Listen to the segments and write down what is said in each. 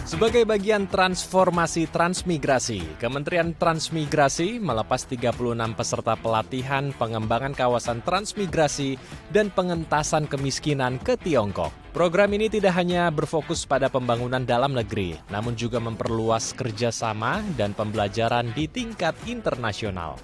Sebagai bagian transformasi transmigrasi, Kementerian Transmigrasi melepas 36 peserta pelatihan pengembangan kawasan transmigrasi dan pengentasan kemiskinan ke Tiongkok. Program ini tidak hanya berfokus pada pembangunan dalam negeri, namun juga memperluas kerjasama dan pembelajaran di tingkat internasional.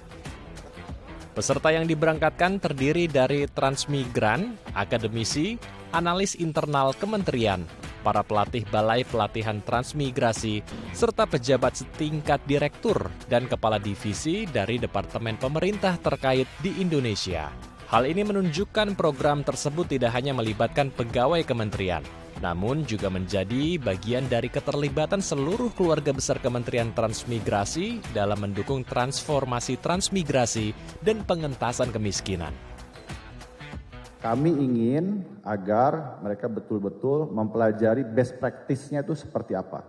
Peserta yang diberangkatkan terdiri dari transmigran, akademisi, analis internal kementerian, para pelatih Balai Pelatihan Transmigrasi, serta pejabat setingkat direktur dan kepala divisi dari departemen pemerintah terkait di Indonesia. Hal ini menunjukkan program tersebut tidak hanya melibatkan pegawai kementerian, namun juga menjadi bagian dari keterlibatan seluruh keluarga besar Kementerian Transmigrasi dalam mendukung transformasi transmigrasi dan pengentasan kemiskinan. Kami ingin agar mereka betul-betul mempelajari best practice-nya itu seperti apa.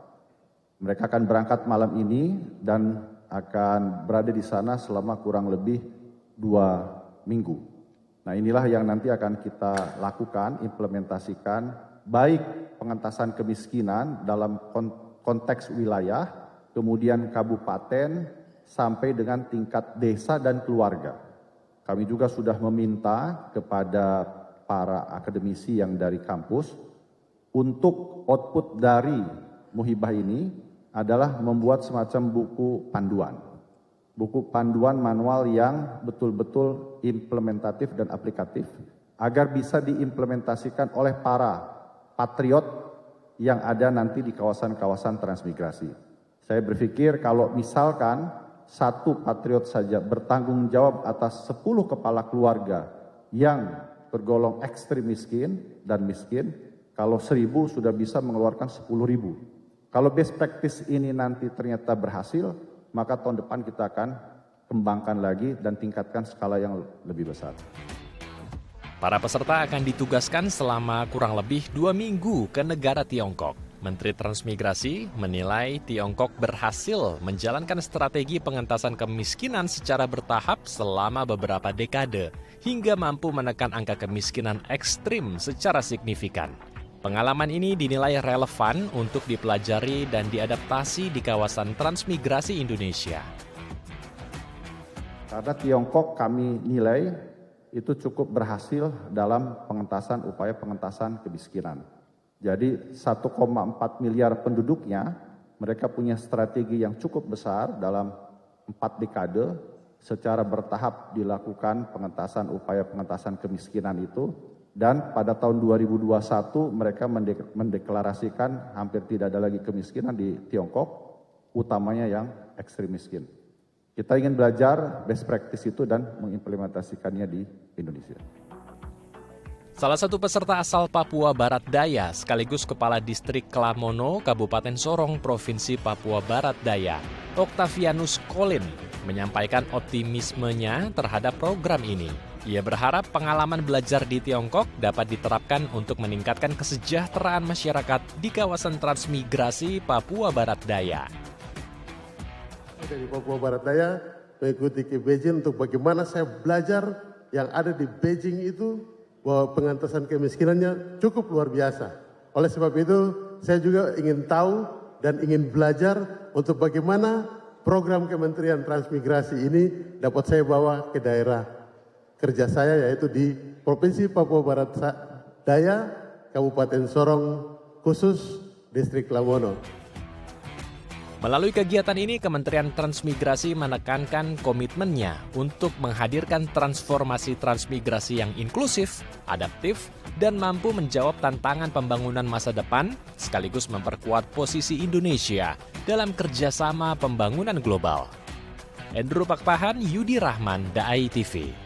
Mereka akan berangkat malam ini dan akan berada di sana selama kurang lebih 2 minggu. Nah, inilah yang nanti akan kita lakukan, implementasikan, baik pengentasan kemiskinan dalam konteks wilayah, kemudian kabupaten, sampai dengan tingkat desa dan keluarga. Kami juga sudah meminta kepada para akademisi yang dari kampus untuk output dari Muhibah ini adalah membuat semacam buku panduan. Buku panduan manual yang betul-betul implementatif dan aplikatif agar bisa diimplementasikan oleh para patriot yang ada nanti di kawasan-kawasan transmigrasi. Saya berpikir kalau misalkan satu patriot saja bertanggung jawab atas 10 kepala keluarga yang tergolong ekstrim miskin dan miskin, kalau 1000 sudah bisa mengeluarkan 10.000. Kalau best practice ini nanti ternyata berhasil, maka tahun depan kita akan kembangkan lagi dan tingkatkan skala yang lebih besar. Para peserta akan ditugaskan selama kurang lebih 2 minggu ke negara Tiongkok. Menteri Transmigrasi menilai Tiongkok berhasil menjalankan strategi pengentasan kemiskinan secara bertahap selama beberapa dekade, hingga mampu menekan angka kemiskinan ekstrim secara signifikan. Pengalaman ini dinilai relevan untuk dipelajari dan diadaptasi di kawasan transmigrasi Indonesia. Karena Tiongkok kami nilai itu cukup berhasil dalam upaya pengentasan kemiskinan. Jadi 1,4 miliar penduduknya, mereka punya strategi yang cukup besar dalam 4 dekade secara bertahap dilakukan upaya pengentasan kemiskinan itu. Dan pada tahun 2021 mereka mendeklarasikan hampir tidak ada lagi kemiskinan di Tiongkok, utamanya yang ekstrim miskin. Kita ingin belajar best practice itu dan mengimplementasikannya di Indonesia. Salah satu peserta asal Papua Barat Daya sekaligus Kepala Distrik Klamono, Kabupaten Sorong, Provinsi Papua Barat Daya, Octavianus Colin, menyampaikan optimismenya terhadap program ini. Ia berharap pengalaman belajar di Tiongkok dapat diterapkan untuk meningkatkan kesejahteraan masyarakat di kawasan transmigrasi Papua Barat Daya. Dari Papua Barat Daya mengikuti ke Beijing untuk bagaimana saya belajar yang ada di Beijing itu bahwa pengentasan kemiskinannya cukup luar biasa. Oleh sebab itu saya juga ingin tahu dan ingin belajar untuk bagaimana program Kementerian Transmigrasi ini dapat saya bawa ke daerah kerja saya, yaitu di Provinsi Papua Barat Daya, Kabupaten Sorong, khusus Distrik Lamono. Melalui kegiatan ini, Kementerian Transmigrasi menekankan komitmennya untuk menghadirkan transformasi transmigrasi yang inklusif, adaptif, dan mampu menjawab tantangan pembangunan masa depan, sekaligus memperkuat posisi Indonesia dalam kerjasama pembangunan global. Andrew Pakpahan, Yudi Rahman, DAI TV.